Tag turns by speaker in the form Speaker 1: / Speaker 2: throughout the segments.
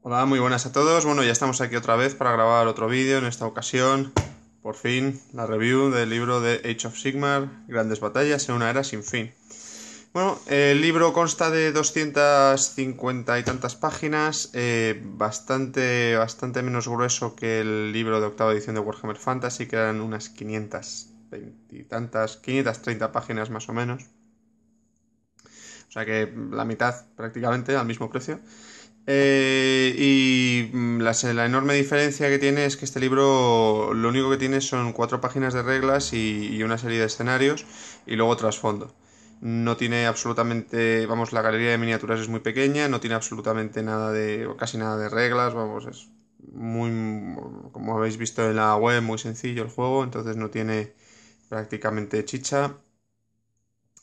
Speaker 1: Hola, muy buenas a todos. Bueno, ya estamos aquí otra vez para grabar otro vídeo. En esta ocasión, por fin, la review del libro de Age of Sigmar, Grandes batallas en una era sin fin. Bueno, el libro consta de 250 y tantas páginas, bastante menos grueso que el libro de octava edición de Warhammer Fantasy, que eran unas 520 y tantas, 530 páginas más o menos. O sea que la mitad prácticamente al mismo precio. La enorme diferencia que tiene es que este libro lo único que tiene son 4 páginas de reglas y una serie de escenarios y luego trasfondo. No tiene absolutamente, vamos, la galería de miniaturas es muy pequeña, no tiene absolutamente nada de, o casi nada de reglas, vamos, es muy, como habéis visto en la web, muy sencillo el juego, entonces no tiene prácticamente chicha.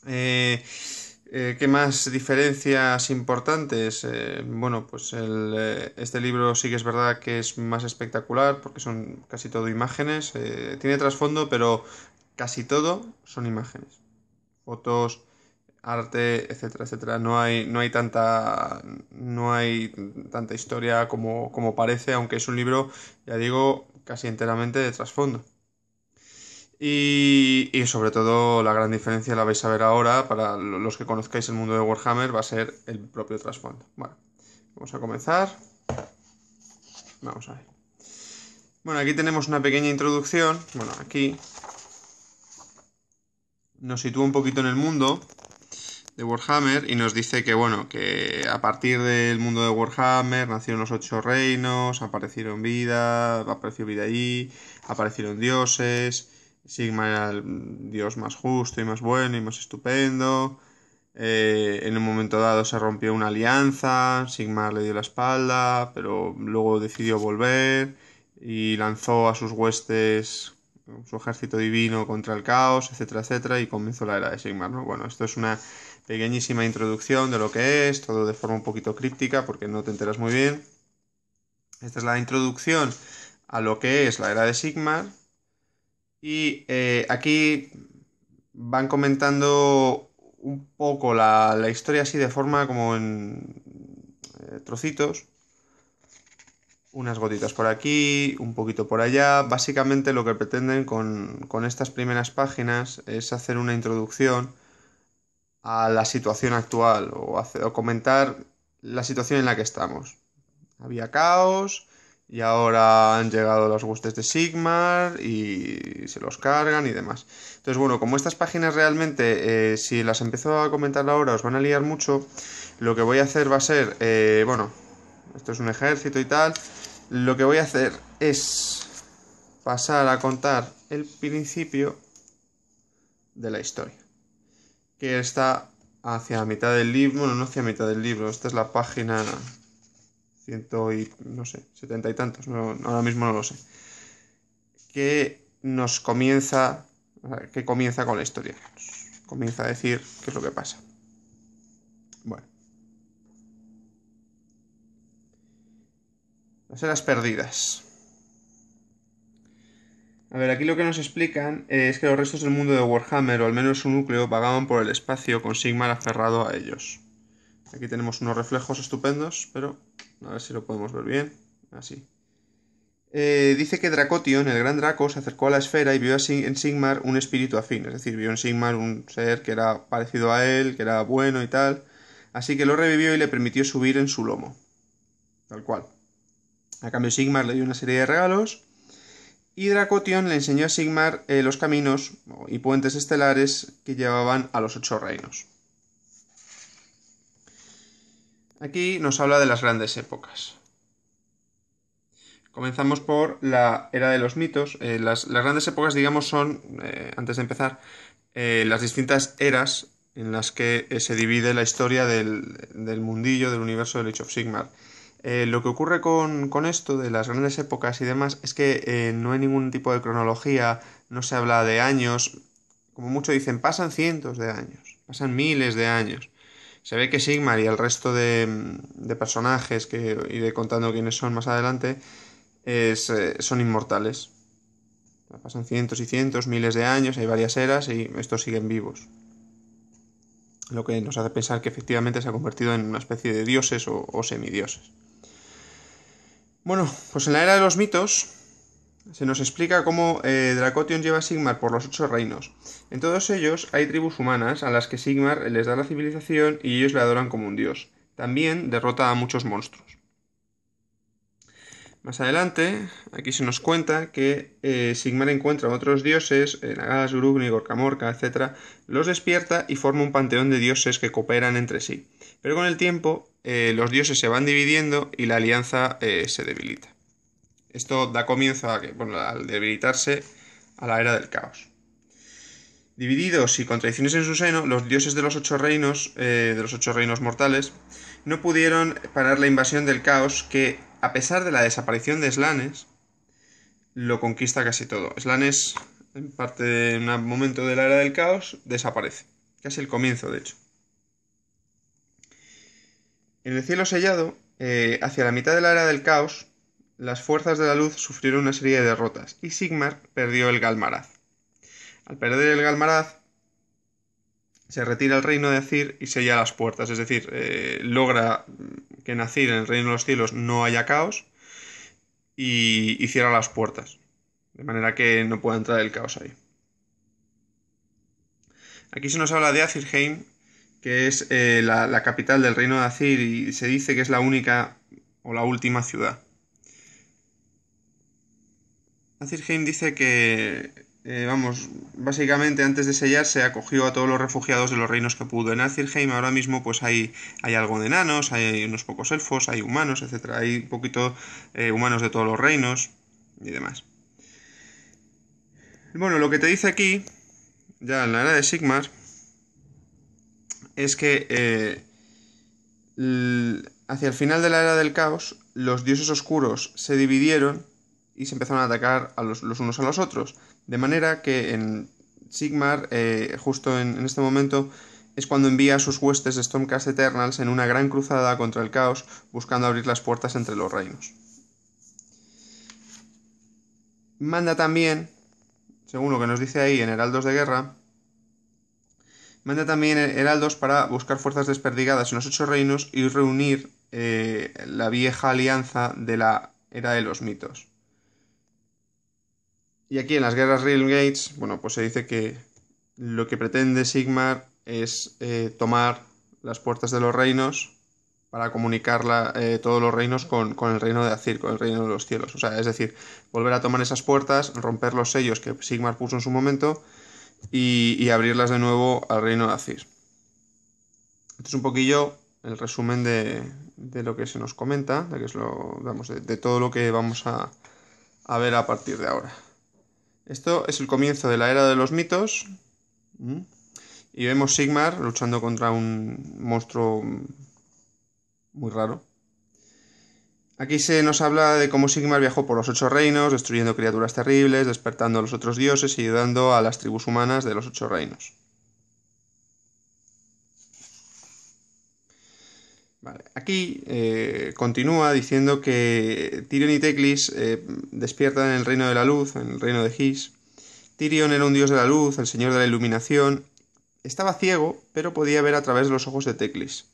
Speaker 1: Eh, ¿Qué más diferencias importantes? Bueno, pues este libro sí que es verdad que es más espectacular porque son casi todo imágenes. Tiene trasfondo, pero casi todo son imágenes. Fotos, arte, etcétera, etcétera. No hay tanta historia como parece, aunque es un libro, ya digo, casi enteramente de trasfondo. Y sobre todo la gran diferencia la vais a ver ahora, para los que conozcáis el mundo de Warhammer, va a ser el propio trasfondo. Bueno, vamos a comenzar. Vamos a ver. Bueno, aquí tenemos una pequeña introducción. Bueno, aquí nos sitúa un poquito en el mundo de Warhammer y nos dice que, bueno, que a partir del mundo de Warhammer nacieron los 8 reinos, apareció vida allí, aparecieron dioses, Sigmar era el dios más justo y más bueno y más estupendo. En un momento dado se rompió una alianza, Sigmar le dio la espalda, pero luego decidió volver y lanzó a sus huestes, su ejército divino contra el caos, etcétera, etcétera, y comenzó la era de Sigmar, ¿no? Bueno, esto es una pequeñísima introducción de lo que es, todo de forma un poquito críptica porque no te enteras muy bien. Esta es la introducción a lo que es la era de Sigmar y aquí van comentando un poco la historia así de forma como en trocitos, unas gotitas por aquí, un poquito por allá. Básicamente lo que pretenden con estas primeras páginas es hacer una introducción a la situación actual o comentar la situación en la que estamos. Había caos y ahora han llegado los huestes de Sigmar y se los cargan y demás. Entonces, bueno, como estas páginas realmente, si las empiezo a comentar ahora, os van a liar mucho, lo que voy a hacer va a ser, bueno, esto es un ejército y tal, lo que voy a hacer es pasar a contar el principio de la historia, que está hacia mitad del libro, bueno, no hacia mitad del libro, esta es la página ciento y, no sé, 70 y tantos, ahora mismo no lo sé, que comienza con la historia. Comienza a decir qué es lo que pasa. Bueno, las eras perdidas. A ver, aquí lo que nos explican es que los restos del mundo de Warhammer, o al menos su núcleo, vagaban por el espacio con Sigmar aferrado a ellos. Aquí tenemos unos reflejos estupendos, pero a ver si lo podemos ver bien. Así. Dice que Dracotion, el gran Draco, se acercó a la esfera y vio en Sigmar un espíritu afín, es decir, vio en Sigmar un ser que era parecido a él, que era bueno y tal, así que lo revivió y le permitió subir en su lomo, tal cual. A cambio Sigmar le dio una serie de regalos y Dracotion le enseñó a Sigmar los caminos y puentes estelares que llevaban a los 8 reinos. Aquí nos habla de las grandes épocas. Comenzamos por la era de los mitos. Las grandes épocas, digamos, son, antes de empezar, las distintas eras en las que se divide la historia del mundillo, del universo del Age of Sigmar. Lo que ocurre con esto de las grandes épocas y demás es que no hay ningún tipo de cronología, no se habla de años, como mucho dicen, pasan cientos de años, pasan miles de años. Se ve que Sigmar y el resto de personajes que iré contando quiénes son más adelante son inmortales. Pasan cientos y cientos, miles de años, hay varias eras y estos siguen vivos. Lo que nos hace pensar que efectivamente se ha convertido en una especie de dioses o semidioses. Bueno, pues en la era de los mitos se nos explica cómo Dracotion lleva a Sigmar por los 8 reinos. En todos ellos hay tribus humanas a las que Sigmar les da la civilización y ellos le adoran como un dios. También derrota a muchos monstruos. Más adelante, aquí se nos cuenta que Sigmar encuentra a otros dioses, Nagas, Uruk, Gorkamorka, etc., los despierta y forma un panteón de dioses que cooperan entre sí. Pero con el tiempo, los dioses se van dividiendo y la alianza se debilita. Esto da comienzo a que, bueno, al debilitarse, a la era del caos. Divididos y con traiciones en su seno, los dioses de los 8 reinos mortales, no pudieron parar la invasión del caos que, a pesar de la desaparición de Slanes, lo conquista casi todo. Slanes, en parte en un momento de la era del caos, desaparece. Casi el comienzo, de hecho. En el cielo sellado, hacia la mitad de la era del caos, las fuerzas de la luz sufrieron una serie de derrotas y Sigmar perdió el Galmarad. Al perder el Galmarad, se retira el reino de Azir y sella las puertas, es decir, logra que en Azir, en el reino de los cielos, no haya caos y cierra las puertas, de manera que no pueda entrar el caos ahí. Aquí se nos habla de Azirheim, que es la capital del reino de Azir y se dice que es la única o la última ciudad. Azirheim dice que, básicamente antes de sellarse acogió a todos los refugiados de los reinos que pudo. En Azirheim ahora mismo pues hay algo de enanos, hay unos pocos elfos, hay humanos, etc. Hay un poquito humanos de todos los reinos y demás. Bueno, lo que te dice aquí, ya en la era de Sigmar, es que hacia el final de la era del caos, los dioses oscuros se dividieron y se empezaron a atacar a los unos a los otros. De manera que en Sigmar, justo en este momento, es cuando envía a sus huestes de Stormcast Eternals en una gran cruzada contra el caos, buscando abrir las puertas entre los reinos. Manda también, según lo que nos dice ahí en Heraldos de Guerra, manda también heraldos para buscar fuerzas desperdigadas en los 8 reinos y reunir la vieja alianza de la era de los mitos. Y aquí en las guerras Realm Gates, bueno, pues se dice que lo que pretende Sigmar es tomar las puertas de los reinos para comunicar todos los reinos con el reino de Azir, con el reino de los cielos. O sea, es decir, volver a tomar esas puertas, romper los sellos que Sigmar puso en su momento y abrirlas de nuevo al reino de Azir. Esto es un poquillo el resumen de lo que se nos comenta, de, que es de todo lo que vamos a ver a partir de ahora. Esto es el comienzo de la era de los mitos. Y vemos Sigmar luchando contra un monstruo muy raro. Aquí se nos habla de cómo Sigmar viajó por los 8 reinos, destruyendo criaturas terribles, despertando a los otros dioses y ayudando a las tribus humanas de los 8 reinos. Vale. Aquí continúa diciendo que Tirion y Teclis despiertan en el reino de la luz, en el reino de Hys. Tirion era un dios de la luz, el señor de la iluminación. Estaba ciego, pero podía ver a través de los ojos de Teclis.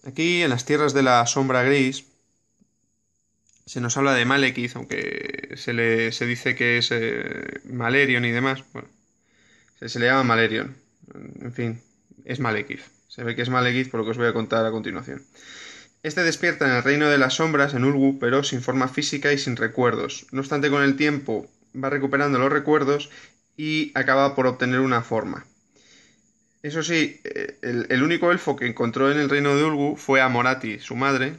Speaker 1: Aquí, en las tierras de la sombra gris, se nos habla de Malekith, aunque se dice que es Malerion y demás. Bueno, se le llama Malerion. En fin, es Malekith. Se ve que es Malekith por lo que os voy a contar a continuación. Este despierta en el reino de las sombras, en Ulgu, pero sin forma física y sin recuerdos. No obstante, con el tiempo va recuperando los recuerdos y acaba por obtener una forma. Eso sí, el único elfo que encontró en el reino de Ulgu fue a Morathi, su madre,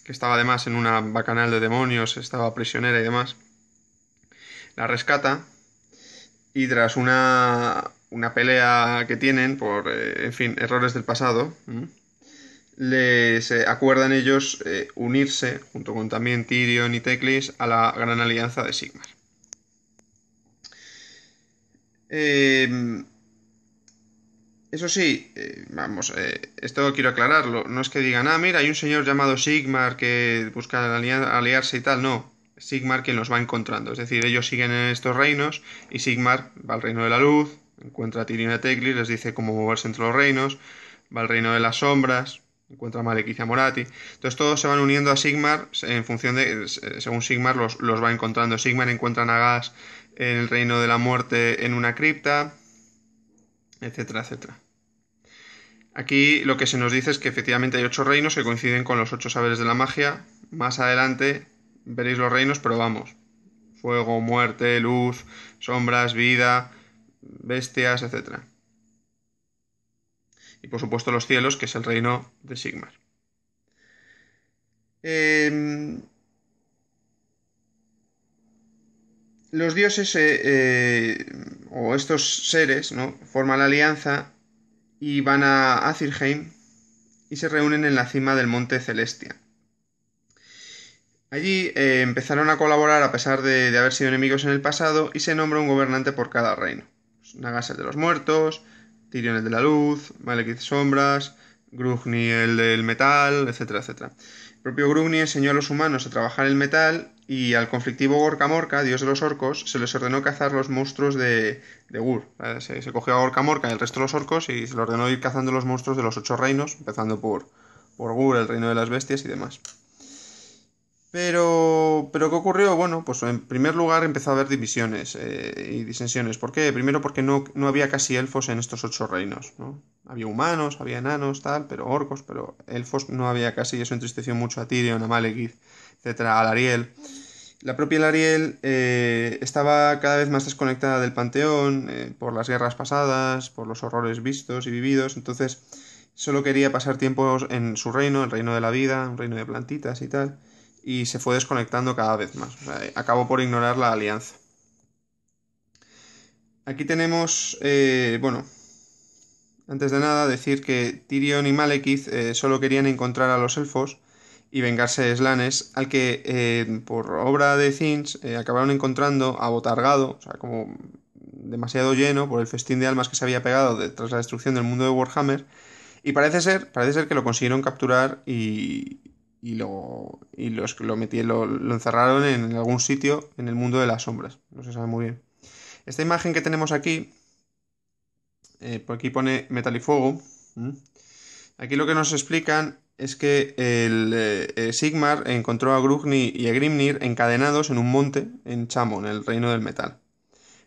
Speaker 1: que estaba además en una bacanal de demonios, estaba prisionera y demás. La rescata y tras una pelea que tienen por, en fin, errores del pasado, les acuerdan ellos unirse, junto con también Tirion y Teclis, a la gran alianza de Sigmar. Eso sí, esto quiero aclararlo, no es que digan, mira, hay un señor llamado Sigmar que busca aliarse y tal, no, Sigmar quien los va encontrando, es decir, ellos siguen en estos reinos y Sigmar va al reino de la luz, encuentra a Tirion y a Teclis, les dice cómo moverse entre los reinos, va al reino de las sombras, encuentra a Malekith y a Moratti. Entonces todos se van uniendo a Sigmar en función de, según Sigmar los va encontrando. Sigmar encuentra a Nagas en el Reino de la Muerte en una cripta, etcétera, etcétera. Aquí lo que se nos dice es que efectivamente hay 8 reinos que coinciden con los 8 saberes de la magia. Más adelante veréis los reinos, pero vamos. Fuego, muerte, luz, sombras, vida, bestias, etcétera. Y por supuesto los cielos, que es el reino de Sigmar. Los dioses o estos seres, ¿no?, forman la alianza y van a Azirheim y se reúnen en la cima del monte Celestia. Allí empezaron a colaborar a pesar de haber sido enemigos en el pasado y se nombra un gobernante por cada reino. Nagas el de los muertos, Tirion el de la luz, Malekith sombras, Grugni el del metal, etcétera, etcétera. El propio Grugni enseñó a los humanos a trabajar el metal y al conflictivo Gorka Morka, dios de los orcos, se les ordenó cazar los monstruos de Gur. Se cogió a Gorka Morka y el resto de los orcos y se le ordenó ir cazando los monstruos de los 8 reinos, empezando por Gur, el reino de las bestias y demás. Pero ¿qué ocurrió? Bueno, pues en primer lugar empezó a haber divisiones y disensiones. ¿Por qué? Primero porque no había casi elfos en estos 8 reinos, ¿no? Había humanos, había enanos, tal, pero orcos, pero elfos no había casi y eso entristeció mucho a Tirion, a Malekith, etcétera, a Lariel. La propia Lariel estaba cada vez más desconectada del panteón por las guerras pasadas, por los horrores vistos y vividos, entonces solo quería pasar tiempo en su reino, el reino de la vida, un reino de plantitas y tal, y se fue desconectando cada vez más. O sea, acabó por ignorar la alianza. Aquí tenemos, bueno, antes de nada decir que Tirion y Malekith solo querían encontrar a los elfos y vengarse de Slanes, al que por obra de Finch acabaron encontrando abotargado, o sea, como demasiado lleno por el festín de almas que se había pegado tras la destrucción del mundo de Warhammer, y parece ser que lo consiguieron capturar lo encerraron en algún sitio en el mundo de las sombras. No se sabe muy bien. Esta imagen que tenemos aquí, por aquí pone Metal y Fuego. Aquí lo que nos explican es que Sigmar encontró a Grugni y a Grimnir encadenados en un monte en Chamo, en el reino del metal.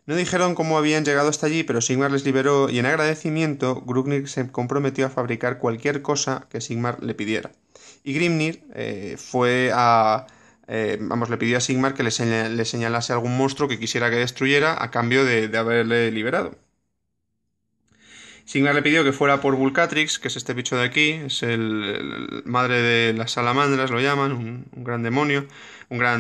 Speaker 1: No dijeron cómo habían llegado hasta allí, pero Sigmar les liberó y en agradecimiento Grugni se comprometió a fabricar cualquier cosa que Sigmar le pidiera. Y Grimnir le pidió a Sigmar que le señalase algún monstruo que quisiera que destruyera a cambio de haberle liberado. Sigmar le pidió que fuera por Vulcatrix, que es este bicho de aquí, es el madre de las salamandras, lo llaman, un gran demonio, un gran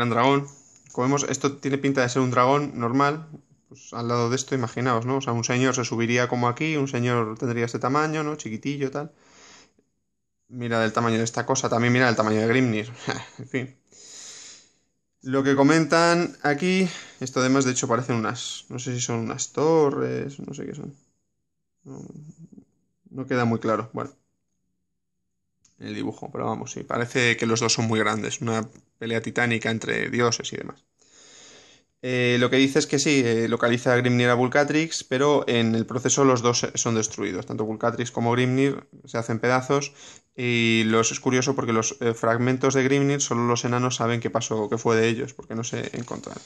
Speaker 1: dragón. Como vemos, esto tiene pinta de ser un dragón normal, pues al lado de esto imaginaos, ¿no? O sea, un señor se subiría como aquí, un señor tendría este tamaño, ¿no? Chiquitillo, tal. Mira del tamaño de esta cosa, también mira del tamaño de Grimnir, en fin. Lo que comentan aquí, esto además de hecho parecen no sé si son unas torres, no sé qué son. No queda muy claro, bueno, el dibujo, pero vamos, sí, parece que los dos son muy grandes, una pelea titánica entre dioses y demás. Lo que dice es que sí, localiza a Grimnir a Vulcatrix, pero en el proceso los dos son destruidos, tanto Vulcatrix como Grimnir se hacen pedazos y es curioso porque los fragmentos de Grimnir solo los enanos saben qué pasó, qué fue de ellos, porque no se encontraron.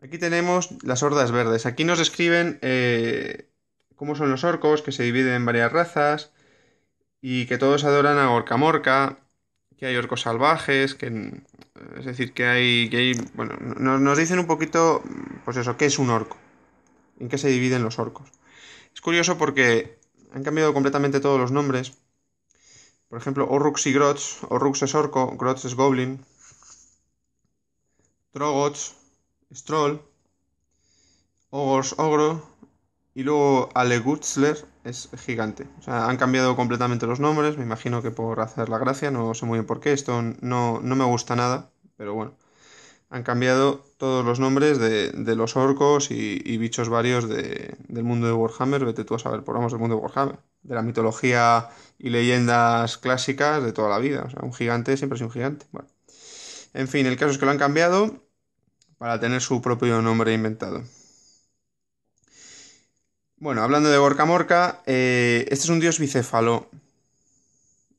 Speaker 1: Aquí tenemos las hordas verdes, aquí nos describen cómo son los orcos, que se dividen en varias razas y que todos adoran a Orca Morka, que hay orcos salvajes, es decir, bueno, nos dicen un poquito, pues eso, qué es un orco, en qué se dividen los orcos. Es curioso porque han cambiado completamente todos los nombres. Por ejemplo, Orrux y Grots. Orrux es orco, Grots es goblin. Trogots es troll. Ogors, ogro. Y luego Alegutzler es gigante. O sea, han cambiado completamente los nombres. Me imagino que por hacer la gracia. No sé muy bien por qué. Esto no me gusta nada. Pero bueno. Han cambiado todos los nombres de los orcos y bichos varios del mundo de Warhammer. Vete tú a saber, por vamos, del mundo de Warhammer. De la mitología y leyendas clásicas de toda la vida. O sea, un gigante siempre es un gigante. Bueno. En fin, el caso es que lo han cambiado para tener su propio nombre inventado. Bueno, hablando de Gorka Morka, este es un dios bicéfalo.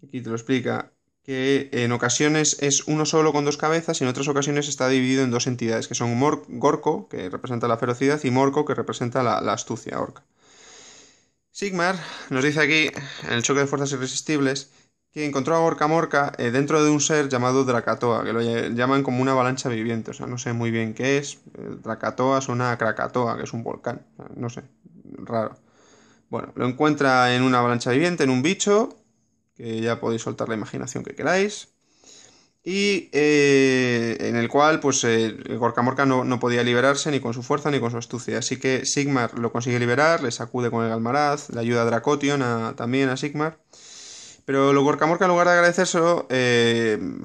Speaker 1: Aquí te lo explica. Que en ocasiones es uno solo con dos cabezas y en otras ocasiones está dividido en dos entidades, que son Gorko, que representa la ferocidad, y Morko, que representa la astucia, Orca. Sigmar nos dice aquí, en el choque de fuerzas irresistibles, que encontró a Gorka Morka dentro de un ser llamado Drakatoa, que lo llaman como una avalancha viviente, o sea, no sé muy bien qué es. Drakatoa suena a Krakatoa, que es un volcán, o sea, no sé, raro. Bueno, lo encuentra en una avalancha viviente, en un bicho, que ya podéis soltar la imaginación que queráis, y en el cual pues Gorka Morka no podía liberarse ni con su fuerza ni con su astucia, así que Sigmar lo consigue liberar, le sacude con el Galmaraz, le ayuda a Dracotion también a Sigmar, pero lo Gorka Morka en lugar de agradecérselo,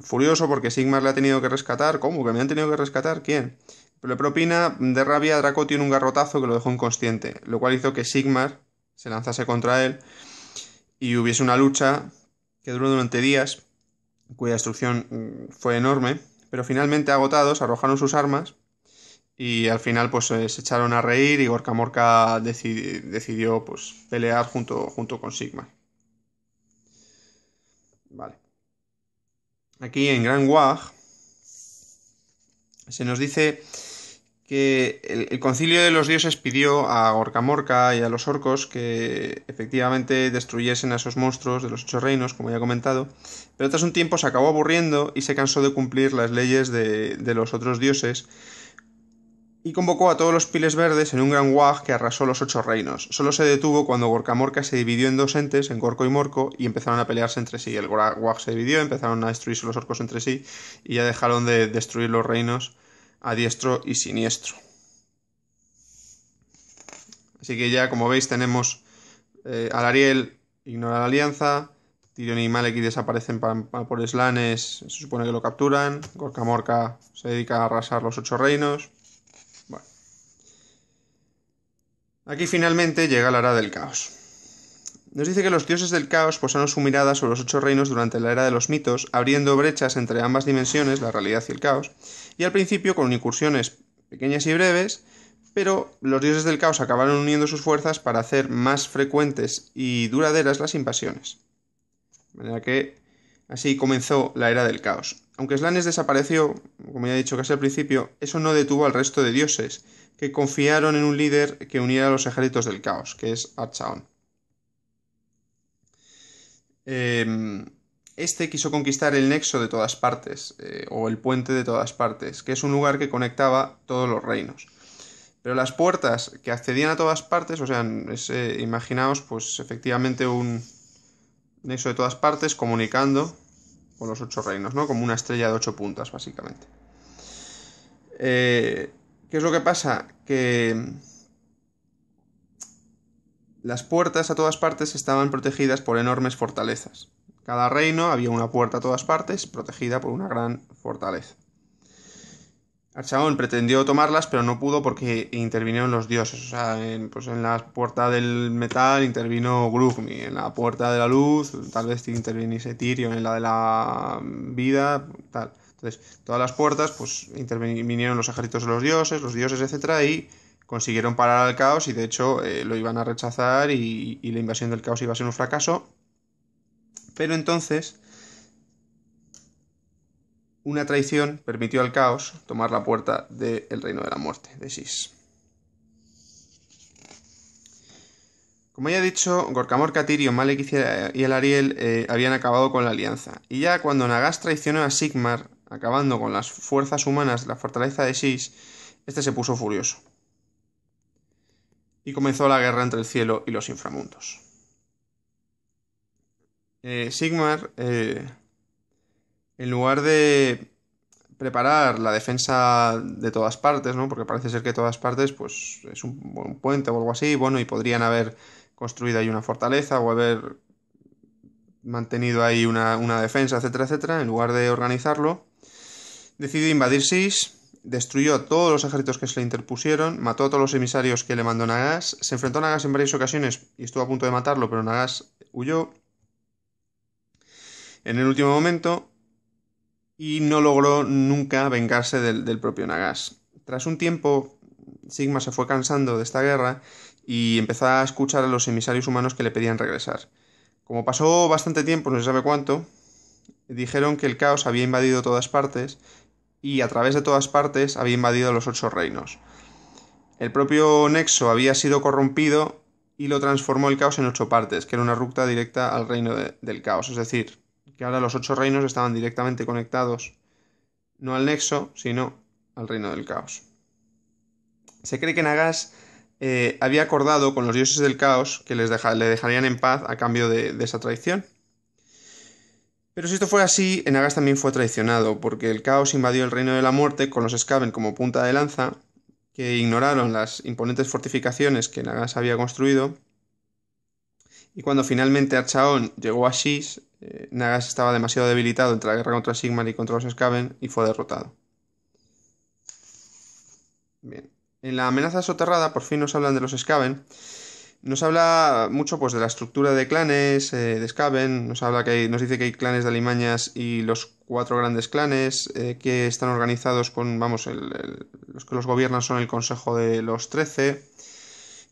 Speaker 1: furioso porque Sigmar le ha tenido que rescatar. ¿Cómo? ¿Que me han tenido que rescatar? ¿Quién? Pero le propina de rabia a Dracotion un garrotazo que lo dejó inconsciente, lo cual hizo que Sigmar se lanzase contra él y hubiese una lucha que duró durante días, cuya destrucción fue enorme, pero finalmente agotados arrojaron sus armas y al final pues se echaron a reír y Gorka Morka decidió pues pelear junto con Sigmar. Vale. Aquí en Gran Wag se nos dice que el concilio de los dioses pidió a Gorka Morka y a los orcos que efectivamente destruyesen a esos monstruos de los ocho reinos, como ya he comentado, pero tras un tiempo se acabó aburriendo y se cansó de cumplir las leyes de los otros dioses y convocó a todos los piles verdes en un gran wag que arrasó los ocho reinos. Solo se detuvo cuando Gorka Morka se dividió en dos entes, en Gorko y Morko, y empezaron a pelearse entre sí. El wag se dividió, empezaron a destruirse los orcos entre sí y ya dejaron de destruir los reinos a diestro y siniestro. Así que ya, como veis, tenemos Alariel ignora la alianza, Tyrion y Maleki desaparecen por Slanes, se supone que lo capturan, Gorka Morka se dedica a arrasar los ocho reinos. Bueno, aquí finalmente llega la era del caos. Nos dice que los dioses del caos posaron su mirada sobre los ocho reinos durante la era de los mitos, abriendo brechas entre ambas dimensiones, la realidad y el caos, y al principio con incursiones pequeñas y breves, pero los dioses del caos acabaron uniendo sus fuerzas para hacer más frecuentes y duraderas las invasiones. De manera que así comenzó la era del caos. Aunque Slanes desapareció, como ya he dicho casi al principio, eso no detuvo al resto de dioses, que confiaron en un líder que uniera a los ejércitos del caos, que es Archaon. Este quiso conquistar el nexo de todas partes, o el puente de todas partes, que es un lugar que conectaba todos los reinos. Pero las puertas que accedían a todas partes, o sea, imaginaos pues efectivamente un nexo de todas partes comunicando con los ocho reinos, ¿no? Como una estrella de ocho puntas, básicamente. ¿Qué es lo que pasa? Que las puertas a todas partes estaban protegidas por enormes fortalezas. Cada reino había una puerta a todas partes protegida por una gran fortaleza. Archaon pretendió tomarlas, pero no pudo porque intervinieron los dioses. O sea, pues en la puerta del metal intervino Grugmi, en la puerta de la luz tal vez interviniese Tyrion, en la de la vida, tal. Entonces, todas las puertas, pues intervinieron los ejércitos de los dioses, etcétera, y consiguieron parar al caos y de hecho lo iban a rechazar y la invasión del caos iba a ser un fracaso. Pero entonces una traición permitió al caos tomar la puerta del reino de la muerte, de Sis. Como ya he dicho, Gorka Morka, Tyrion, Malek y el Ariel habían acabado con la alianza. Y ya cuando Nagas traicionó a Sigmar, acabando con las fuerzas humanas de la fortaleza de Sis, este se puso furioso. Y comenzó la guerra entre el cielo y los inframundos. Sigmar, en lugar de preparar la defensa de todas partes, ¿no? Porque parece ser que todas partes, pues, es un puente o algo así, bueno, y podrían haber construido ahí una fortaleza o haber mantenido ahí una defensa, etcétera, etcétera. En lugar de organizarlo, decidió invadir Sis, destruyó a todos los ejércitos que se le interpusieron, mató a todos los emisarios que le mandó Nagas, se enfrentó a Nagas en varias ocasiones y estuvo a punto de matarlo, pero Nagas huyó en el último momento y no logró nunca vengarse del propio Nagas. Tras un tiempo, Sigmar se fue cansando de esta guerra y empezó a escuchar a los emisarios humanos que le pedían regresar. Como pasó bastante tiempo, no se sabe cuánto, dijeron que el caos había invadido todas partes y a través de todas partes había invadido los 8 reinos. El propio Nexo había sido corrompido y lo transformó el caos en 8 partes, que era una ruta directa al reino del caos. Es decir, que ahora los 8 reinos estaban directamente conectados, no al Nexo, sino al reino del caos. Se cree que Nagas había acordado con los dioses del caos que le dejarían en paz a cambio de esa traición. Pero si esto fue así, Nagas también fue traicionado, porque el caos invadió el reino de la muerte con los Skaven como punta de lanza, que ignoraron las imponentes fortificaciones que Nagas había construido, y cuando finalmente Archaon llegó a Shis, Nagas estaba demasiado debilitado entre la guerra contra Sigmar y contra los Skaven, y fue derrotado. Bien. En la amenaza soterrada, por fin nos hablan de los Skaven. Nos habla mucho pues de la estructura de clanes de Skaven, nos dice que hay clanes de alimañas y los 4 grandes clanes que están organizados con, vamos, los que los gobiernan son el Consejo de los 13,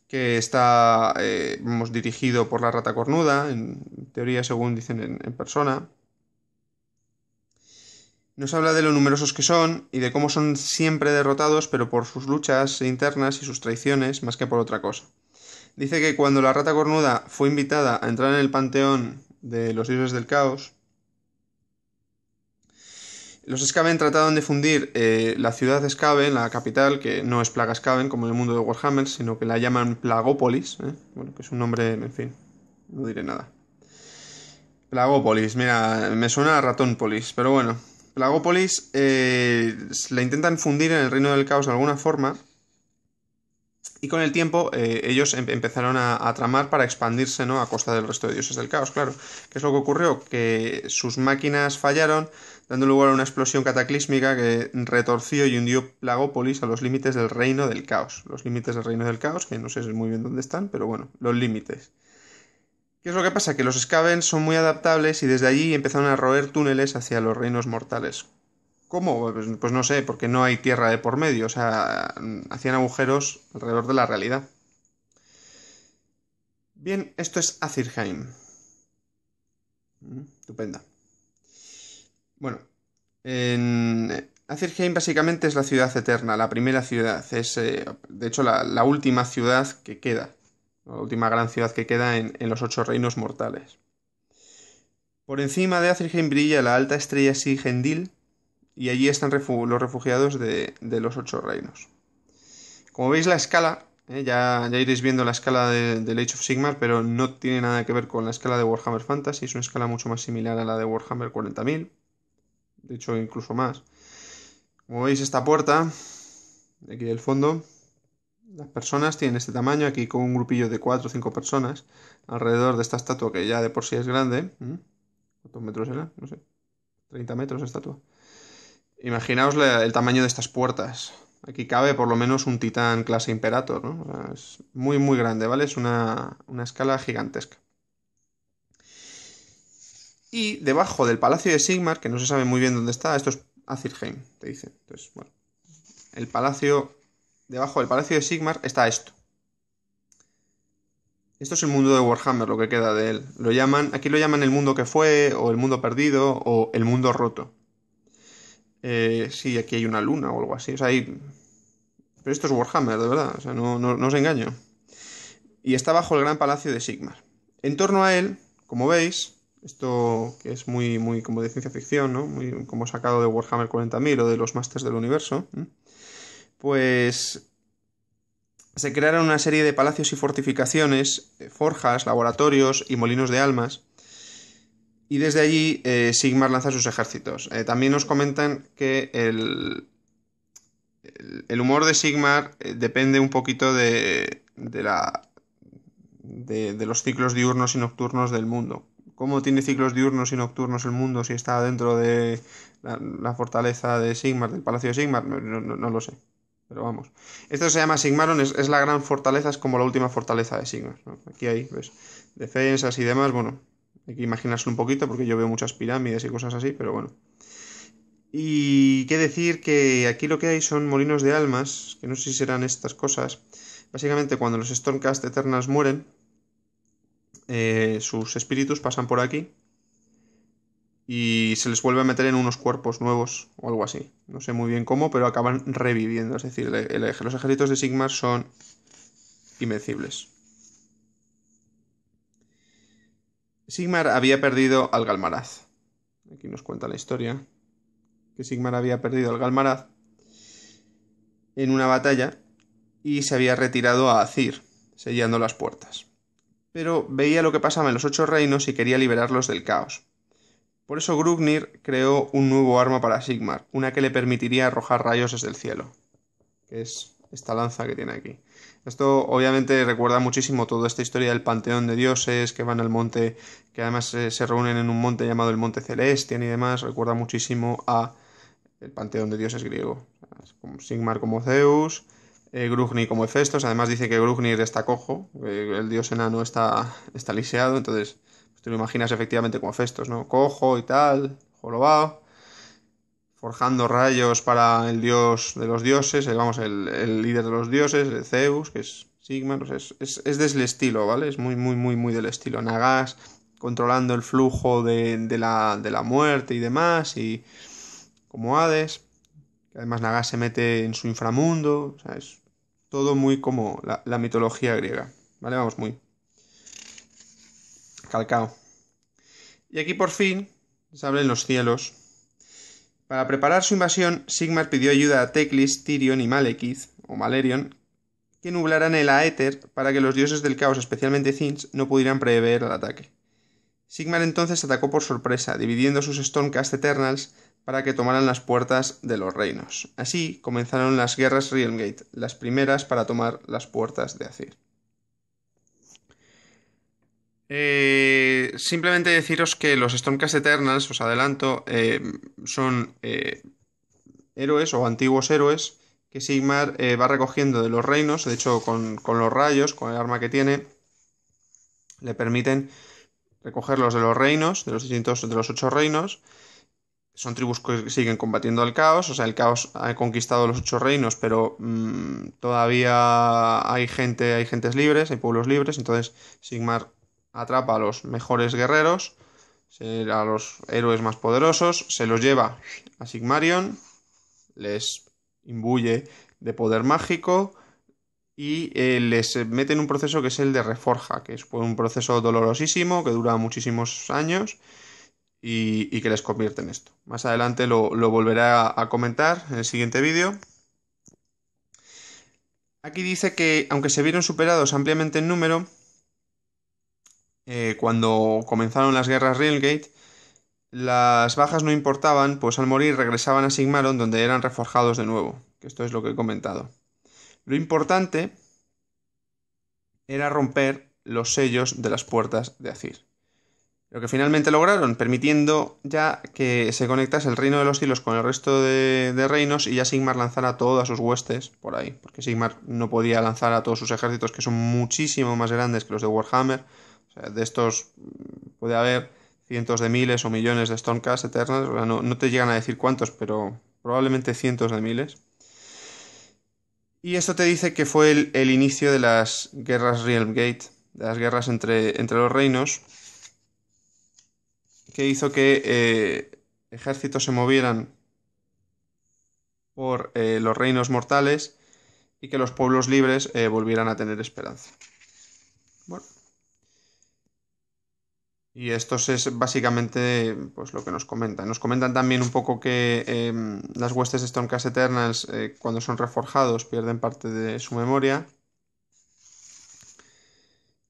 Speaker 1: que está, vamos, dirigido por la Rata Cornuda, en teoría según dicen en persona. Nos habla de lo numerosos que son y de cómo son siempre derrotados, pero por sus luchas internas y sus traiciones, más que por otra cosa. Dice que cuando la Rata Cornuda fue invitada a entrar en el panteón de los dioses del caos, los Skaven trataron de fundir la ciudad de Skaven, la capital, que no es Plaga Skaven como en el mundo de Warhammer, sino que la llaman Plagópolis, bueno, que es un nombre, en fin, no diré nada. Plagópolis, mira, me suena a Ratónpolis, pero bueno. Plagópolis la intentan fundir en el reino del caos de alguna forma. Y con el tiempo ellos empezaron a tramar para expandirse, ¿no? A costa del resto de dioses del caos, claro. ¿Qué es lo que ocurrió? Que sus máquinas fallaron, dando lugar a una explosión cataclísmica que retorció y hundió Plagópolis a los límites del reino del caos. Los límites del reino del caos, que no sé muy bien dónde están, pero bueno, los límites. ¿Qué es lo que pasa? Que los Skaven son muy adaptables y desde allí empezaron a roer túneles hacia los reinos mortales. ¿Cómo? Pues no sé, porque no hay tierra de por medio, o sea, hacían agujeros alrededor de la realidad. Bien, esto es Azirheim. Estupenda. Bueno, en Azirheim básicamente es la ciudad eterna, la primera ciudad. Es, de hecho, la última ciudad que queda, la última gran ciudad que queda en los 8 reinos mortales. Por encima de Azirheim brilla la alta estrella Sigendil, y allí están los refugiados de los 8 reinos. Como veis la escala, ya iréis viendo la escala de Age of Sigmar, pero no tiene nada que ver con la escala de Warhammer Fantasy, es una escala mucho más similar a la de Warhammer 40.000, de hecho incluso más. Como veis esta puerta, de aquí del fondo, las personas tienen este tamaño, aquí con un grupillo de 4 o 5 personas, alrededor de esta estatua que ya de por sí es grande. ¿Cuántos metros era? No sé, 30 metros de estatua. Imaginaos el tamaño de estas puertas. Aquí cabe por lo menos un titán clase Imperator, ¿no? O sea, es muy, muy grande, ¿vale? Es una escala gigantesca. Y debajo del Palacio de Sigmar, que no se sabe muy bien dónde está, esto es Azirheim, te dicen. Entonces, bueno, el palacio, debajo del Palacio de Sigmar está esto. Esto es el mundo de Warhammer, lo que queda de él. Aquí lo llaman el mundo que fue, o el mundo perdido, o el mundo roto. Sí, aquí hay una luna o algo así. O sea, pero esto es Warhammer, de verdad. O sea, no os engaño. Y está bajo el gran palacio de Sigmar. En torno a él, como veis, esto que es muy, muy como de ciencia ficción, ¿no? Muy como sacado de Warhammer 40.000 o de los Masters del Universo, pues se crearon una serie de palacios y fortificaciones, forjas, laboratorios y molinos de almas. Y desde allí Sigmar lanza sus ejércitos. También nos comentan que el humor de Sigmar depende un poquito de los ciclos diurnos y nocturnos del mundo. ¿Cómo tiene ciclos diurnos y nocturnos el mundo si está dentro de la fortaleza de Sigmar, del palacio de Sigmar? No lo sé. Pero vamos. Esto se llama Sigmaron, es la gran fortaleza, es como la última fortaleza de Sigmar, ¿no? Aquí hay, ¿ves? Defensas y demás, bueno, hay que imaginarse un poquito porque yo veo muchas pirámides y cosas así, pero bueno. Y qué decir que aquí lo que hay son molinos de almas, que no sé si serán estas cosas, Básicamente, cuando los Stormcast Eternals mueren, sus espíritus pasan por aquí y se les vuelve a meter en unos cuerpos nuevos o algo así. No sé muy bien cómo, pero acaban reviviendo. Es decir, los ejércitos de Sigmar son invencibles. Sigmar había perdido al Galmaraz. Aquí nos cuenta la historia. Que Sigmar había perdido al Galmaraz en una batalla y se había retirado a Azyr, sellando las puertas. Pero veía lo que pasaba en los 8 reinos y quería liberarlos del caos. Por eso Gungnir creó un nuevo arma para Sigmar, una que le permitiría arrojar rayos desde el cielo, que es esta lanza que tiene aquí. Esto obviamente recuerda muchísimo toda esta historia del panteón de dioses que van al monte, que además se reúnen en un monte llamado el Monte Celestian y demás. Recuerda muchísimo a el panteón de dioses griego. Sigmar como Zeus, Gungnir como Hefestos. Además dice que Gungnir está cojo, el dios enano está lisiado, entonces pues, te lo imaginas efectivamente como Hefestos, ¿no? Cojo y tal, jorobado, forjando rayos para el dios de los dioses, vamos, el líder de los dioses, Zeus, que es Sigmar. Es del estilo, ¿vale? Es muy, muy, muy, muy del estilo. Nagas controlando el flujo de la muerte y demás, y como Hades, que además Nagas se mete en su inframundo, o sea, es todo muy como la mitología griega, ¿vale? Vamos, muy calcao. Y aquí por fin se abren los cielos. Para preparar su invasión, Sigmar pidió ayuda a Teclis, Tyrion y Malekith, o Malerion, que nublaran el Aether para que los dioses del caos, especialmente Thyns, no pudieran prever el ataque. Sigmar entonces atacó por sorpresa, dividiendo sus Stormcast Eternals para que tomaran las puertas de los reinos. Así comenzaron las guerras Realmgate, las primeras para tomar las puertas de Azyr. Simplemente deciros que los Stormcast Eternals, os adelanto, son héroes o antiguos héroes que Sigmar va recogiendo de los reinos. De hecho, con los rayos, con el arma que tiene, le permiten recogerlos de los reinos, de los 8 reinos. Son tribus que siguen combatiendo al caos, o sea, el caos ha conquistado los 8 reinos, pero todavía hay gentes libres, hay pueblos libres. Entonces Sigmar atrapa a los mejores guerreros, a los héroes más poderosos, se los lleva a Sigmarion, les imbuye de poder mágico y les mete en un proceso que es el de reforja, que es un proceso dolorosísimo, que dura muchísimos años y que les convierte en esto. Más adelante lo volveré a comentar en el siguiente vídeo. Aquí dice que, aunque se vieron superados ampliamente en número, cuando comenzaron las guerras Realmgate, las bajas no importaban, pues al morir regresaban a Sigmaron, donde eran reforjados de nuevo, que esto es lo que he comentado. Lo importante era romper los sellos de las puertas de Azyr. Lo que finalmente lograron, permitiendo ya que se conectase el reino de los cielos con el resto de reinos y ya Sigmar lanzara todas sus huestes por ahí, porque Sigmar no podía lanzar a todos sus ejércitos, que son muchísimo más grandes que los de Warhammer. O sea, de estos puede haber cientos de miles o millones de Stormcast Eternals. O sea, no te llegan a decir cuántos, pero probablemente cientos de miles. Y esto te dice que fue el inicio de las guerras Realmgate, de las guerras entre los reinos, que hizo que ejércitos se movieran por los reinos mortales y que los pueblos libres volvieran a tener esperanza. Bueno, y esto es básicamente pues, lo que nos comentan. Nos comentan también un poco que las huestes de Stormcast Eternals, cuando son reforjados, pierden parte de su memoria.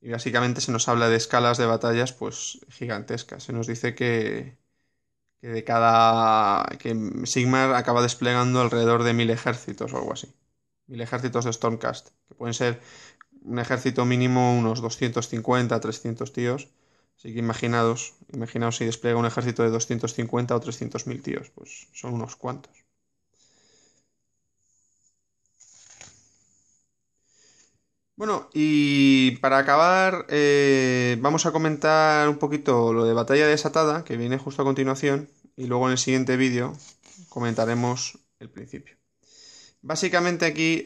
Speaker 1: Y básicamente se nos habla de escalas de batallas pues gigantescas. Se nos dice que que Sigmar acaba desplegando alrededor de 1000 ejércitos o algo así. 1000 ejércitos de Stormcast, que pueden ser un ejército mínimo unos 250, 300 tíos. Así que imaginaos si despliega un ejército de 250 o 300.000 tíos, pues son unos cuantos. Bueno, y para acabar, vamos a comentar un poquito lo de Batalla Desatada, que viene justo a continuación, y luego en el siguiente vídeo comentaremos el principio. Básicamente aquí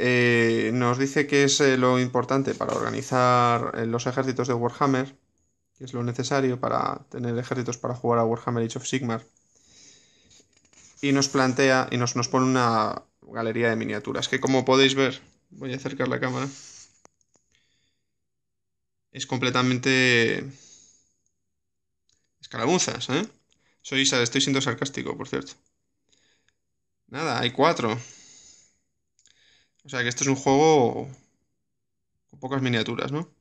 Speaker 1: nos dice que es lo importante para organizar los ejércitos de Warhammer, que es lo necesario para tener ejércitos para jugar a Warhammer Age of Sigmar. Y nos plantea y nos pone una galería de miniaturas, que como podéis ver, voy a acercar la cámara, es completamente escaramuzas, ¿eh? Estoy siendo sarcástico, por cierto. Nada, hay 4. O sea que esto es un juego con pocas miniaturas, ¿no?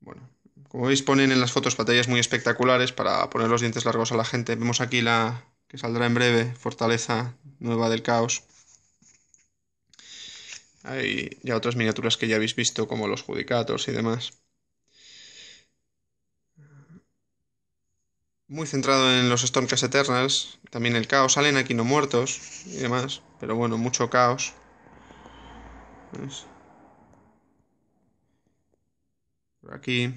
Speaker 1: Bueno, como veis ponen en las fotos batallas muy espectaculares para poner los dientes largos a la gente. Vemos aquí la que saldrá en breve, Fortaleza Nueva del Caos. Hay ya otras miniaturas que ya habéis visto, como los Judicators y demás. Muy centrado en los Stormcast Eternals, también el caos. Salen aquí no muertos y demás, pero bueno, mucho caos. ¿Ves? Por aquí.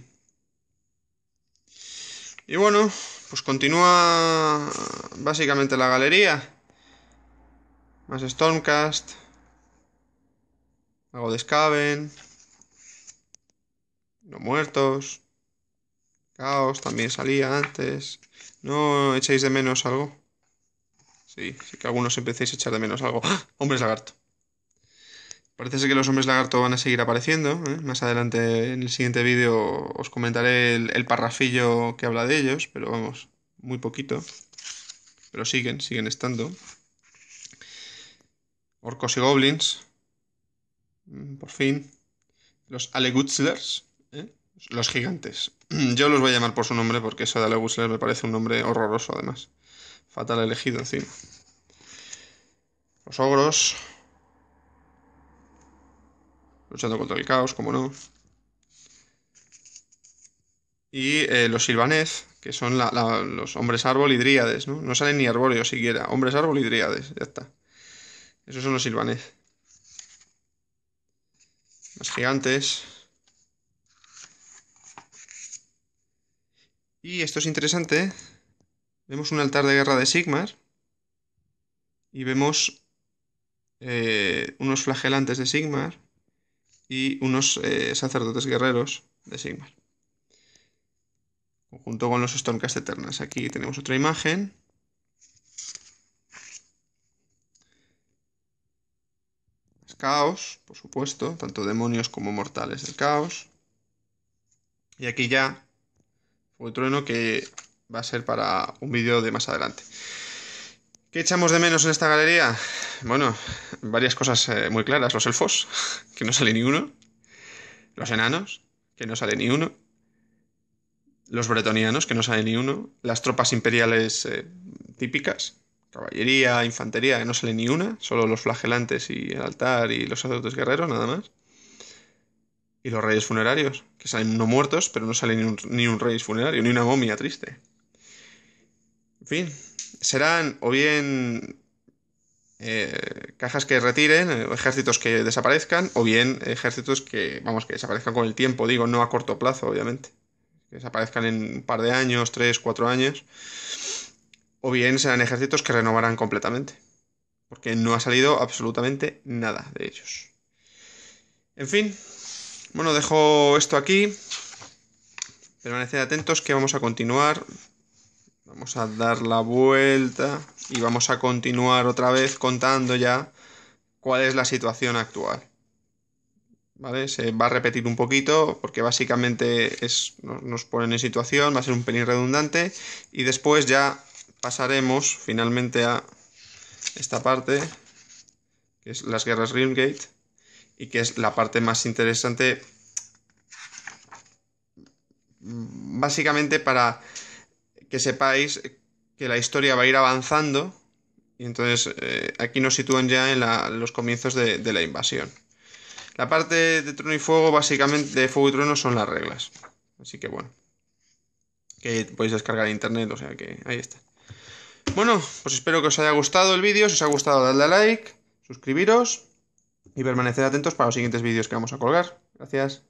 Speaker 1: Y bueno, pues continúa básicamente la galería. Más Stormcast. Algo de Skaven. No muertos. Caos también salía antes. ¿No echáis de menos algo? Sí, sí que algunos empecéis a echar de menos algo. ¡Ah! Hombres lagarto. Parece ser que los hombres lagarto van a seguir apareciendo, ¿eh? Más adelante en el siguiente vídeo os comentaré el parrafillo que habla de ellos, pero vamos, muy poquito. Pero siguen estando. Orcos y goblins. Por fin. Los Alegutzlers, ¿eh? Los gigantes. Yo los voy a llamar por su nombre porque eso de Alegutzler me parece un nombre horroroso además. Fatal elegido encima. Los ogros. Luchando contra el caos, como no. Y los Sylvaneth, que son los hombres árbol y dríades, ¿no? No salen ni arbóreos siquiera. Hombres árbol y dríades, ya está. Esos son los Sylvaneth. Más gigantes. Y esto es interesante. Vemos un altar de guerra de Sigmar. Y vemos unos flagelantes de Sigmar. Y unos sacerdotes guerreros de Sigmar. Junto con los Stormcast Eternas. Aquí tenemos otra imagen. Caos, por supuesto, tanto demonios como mortales del caos. Y aquí ya, Fuego y Trueno, que va a ser para un vídeo de más adelante. ¿Qué echamos de menos en esta galería? Bueno, varias cosas muy claras. Los elfos, que no sale ni uno. Los enanos, que no sale ni uno. Los bretonianos, que no sale ni uno. Las tropas imperiales típicas. Caballería, infantería, que no sale ni una. Solo los flagelantes y el altar y los sacerdotes guerreros, nada más. Y los reyes funerarios, que salen no muertos, pero no sale ni un rey funerario, ni una momia triste. En fin, serán o bien cajas que retiren, ejércitos que desaparezcan, o bien ejércitos que, vamos, que desaparezcan con el tiempo, digo, no a corto plazo, obviamente. Que desaparezcan en un par de años, 3, 4 años. O bien serán ejércitos que renovarán completamente. Porque no ha salido absolutamente nada de ellos. En fin, bueno, dejo esto aquí. Permaneced atentos que vamos a continuar. Vamos a dar la vuelta y vamos a continuar otra vez contando ya cuál es la situación actual. ¿Vale? Se va a repetir un poquito porque básicamente nos ponen en situación, va a ser un pelín redundante y después ya pasaremos finalmente a esta parte, que es las guerras Realmgate y que es la parte más interesante básicamente para que sepáis que la historia va a ir avanzando y entonces aquí nos sitúan ya en los comienzos de la invasión. La parte de Trono y Fuego, básicamente de Fuego y Trueno, son las reglas. Así que bueno, que podéis descargar en internet, o sea que ahí está. Bueno, pues espero que os haya gustado el vídeo. Si os ha gustado, dadle a like, suscribiros y permaneced atentos para los siguientes vídeos que vamos a colgar. Gracias.